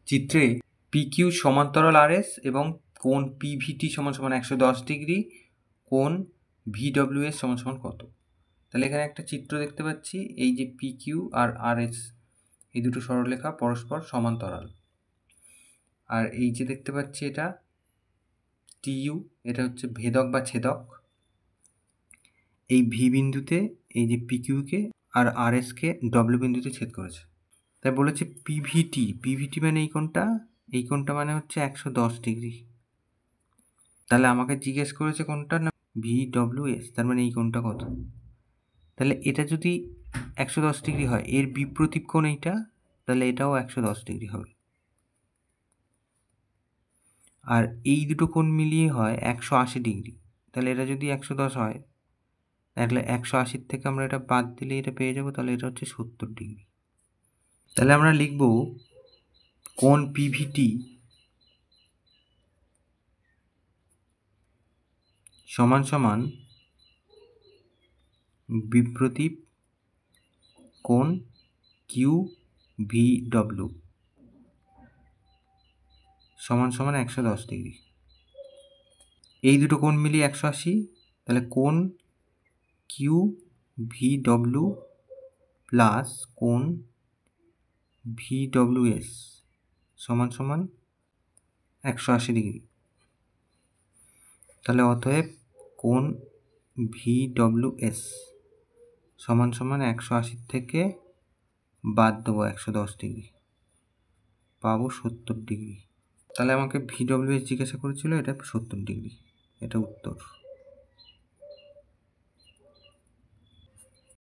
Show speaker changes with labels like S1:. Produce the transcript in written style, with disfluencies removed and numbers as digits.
S1: চিত্রে পিকিউ সমান্তরাল আরএস এবং কোণ পিভিটি সমান সমান 110 ডিগ্রি, কোণ ভিডব্লিউএস সমান সমান কত? তাহলে এখানে একটা চিত্র দেখতে পাচ্ছি, এই যে পিকিউ আর আরএস এই দুটো সরলরেখা পরস্পর সমান্তরাল। আর এই যে দেখতে পাচ্ছি এটা টিইউ, এটা হচ্ছে ভেদক বা ছেদক। এই ভি বিন্দুতে এই যে পিকিউকে আর আরএসকে ডব্লিউ বিন্দুতে ছেদ করেছে। তাই বলেছে পিভিটি মানে এই কোণটা মানে হচ্ছে 110 ডিগ্রি। তাহলে আমাকে জিজ্ঞেস করেছে কোনটা, না ভিডব্লিউএস, তার মানে এই কোণটা কত? তাহলে এটা যদি 110 ডিগ্রি হয়, এর বিপরীত কোণ এইটা, তাহলে এটাও 110 ডিগ্রি হবে। আর এই দুটো কোণ মিলিয়ে হয় 180 ডিগ্রি। তাহলে এটা যদি 110 হয়, তাহলে 180 থেকে আমরা এটা বাদ দিলে এটা পেয়ে যাবো, তাহলে এটা হচ্ছে 70 ডিগ্রি। তাহলে আমরা লিখব কোণ পিভিটি সমান সমান বিপ্রতীপ কোণ কিউ ভিডব্লিউ সমান সমান 110 ডিগ্রি। এই দুটো কোণ মিলিয়ে 180, তাহলে কোণ কিউ ভিডব্লিউ প্লাস কোণ ভিডব্লিউএস সমান সমান 180 ডিগ্রি। তাহলে অতএব কোণ ভিডব্লিউএস সমান সমান 180 থেকে বাদ দেবো 110 ডিগ্রি, পাবো 70 ডিগ্রি। তাহলে আমাকে ভিডব্লিউএস জিজ্ঞাসা করেছিল, এটা 70 ডিগ্রি, এটা উত্তর।